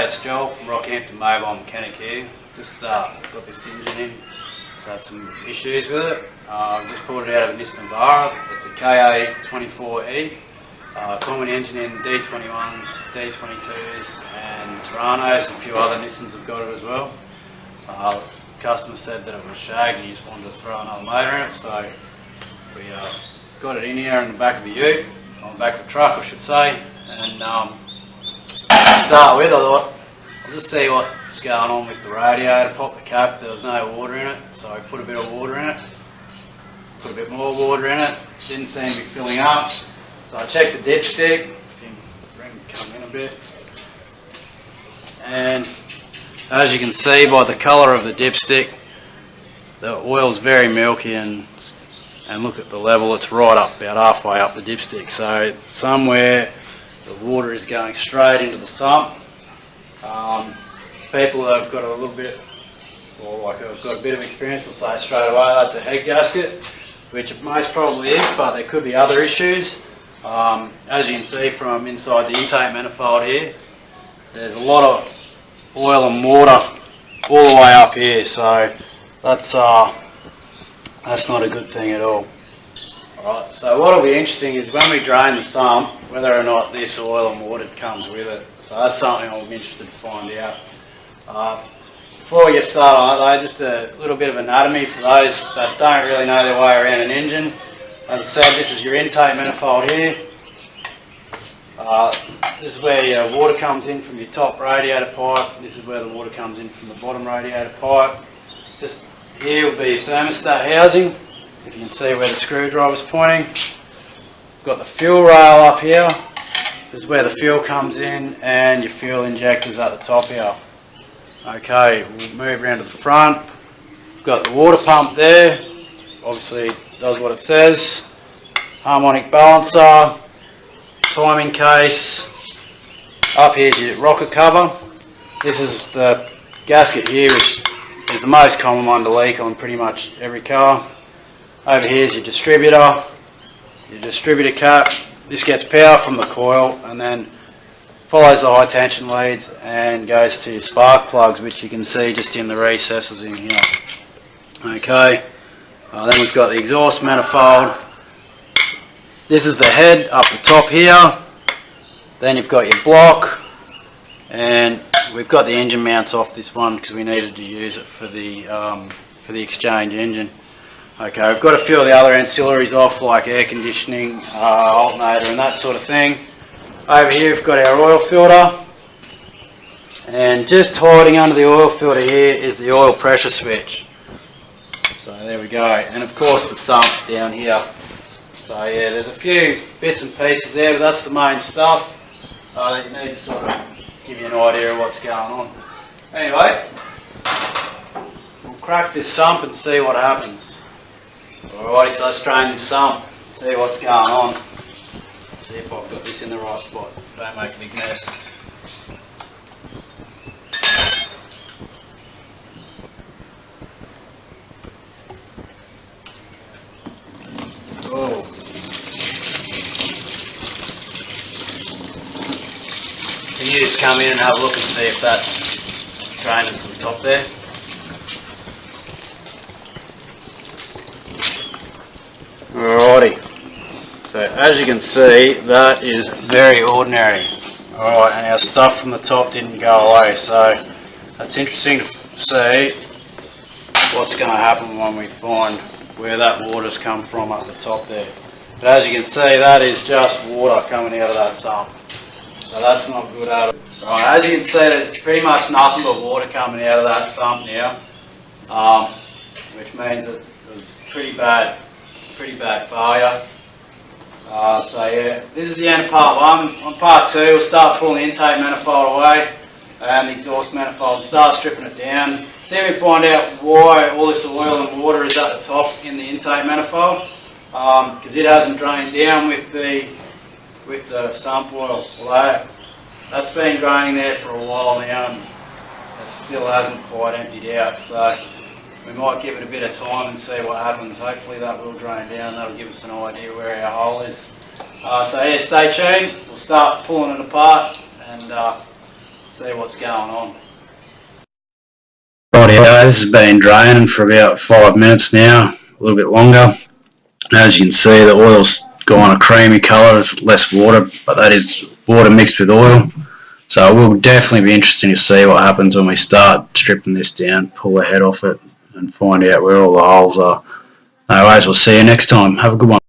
G'day, it's Joel from Rockhampton Mobile Mechanic here. Just got this engine in, so had some issues with it. Just pulled it out of a Nissan Navara. It's a KA24E, common engine in D21s, D22s and Torontos. A few other Nissans have got it as well. The customer said that it was shag and he just wanted to throw another motor in it, so we got it in here in the back of the ute, on the back of the truck I should say. And to start with, I thought I'll just see what's going on with the radiator. Pop the cap, there was no water in it, so I put a bit of water in it, put a bit more water in it, didn't seem to be filling up, so I checked the dipstick, if you can bring the come in a bit, and as you can see by the colour of the dipstick, the oil's very milky, and look at the level, it's right up about halfway up the dipstick, so somewhere the water is going straight into the sump. People that have got a little bit, or like have got a bit of experience will say straight away that's a head gasket, which it most probably is, but there could be other issues. As you can see from inside the intake manifold here, there's a lot of oil and water all the way up here, so that's not a good thing at all. Alright, so what will be interesting is when we drain the sump, whether or not this oil and water comes with it. So that's something I'm interested to find out. Before we get started on it though, just a little bit of anatomy for those that don't really know their way around an engine. As I said, this is your intake manifold here. This is where your water comes in from your top radiator pipe. This is where the water comes in from the bottom radiator pipe. Just here will be your thermostat housing, if you can see where the screwdriver's pointing. We've got the fuel rail up here. This is where the fuel comes in, and your fuel injectors at the top here. Okay, we'll move around to the front. We've got the water pump there. Obviously it does what it says. Harmonic balancer, timing case. Up here's your rocker cover. This is the gasket here, which is the most common one to leak on pretty much every car. Over here is your distributor cap. This gets power from the coil and then follows the high tension leads and goes to your spark plugs, which you can see just in the recesses in here. Okay, then we've got the exhaust manifold. This is the head up the top here. Then you've got your block, and we've got the engine mounts off this one because we needed to use it for the exchange engine. Okay, we've got a few of the other ancillaries off, like air conditioning, alternator and that sort of thing. Over here we've got our oil filter, and just hiding under the oil filter here is the oil pressure switch. So there we go, and of course the sump down here. So yeah, there's a few bits and pieces there, but that's the main stuff that you need to sort of give you an idea of what's going on. Anyway, we'll crack this sump and see what happens. Alrighty, so let's drain this sump, see what's going on, see if I've got this in the right spot, don't make a big mess. Oh. Can you just come in and have a look and see if that's drained to the top there? Alrighty, so as you can see, that is very ordinary. Alright, and our stuff from the top didn't go away, so that's interesting to see what's going to happen when we find where that water's come from up the top there. But as you can see, that is just water coming out of that sump, so that's not good at all. Right, as you can see, there's pretty much nothing but water coming out of that sump now, which means that it was pretty bad failure. So yeah, this is the end of part one. On part two, we'll start pulling the intake manifold away and the exhaust manifold and start stripping it down. See if we find out why all this oil and water is at the top in the intake manifold, because it hasn't drained down with the sump oil. Although that's been draining there for a while now, and it still hasn't quite emptied out. So we might give it a bit of time and see what happens. Hopefully that will drain down. That'll give us an idea where our hole is. So yeah, stay tuned. We'll start pulling it apart and see what's going on. Rightio, this has been draining for about 5 minutes now, a little bit longer. As you can see, the oil's gone a creamy colour, there's less water, but that is water mixed with oil. So it will definitely be interesting to see what happens when we start stripping this down, pull the head off it and find out where all the holes are. Anyways, we'll see you next time. Have a good one.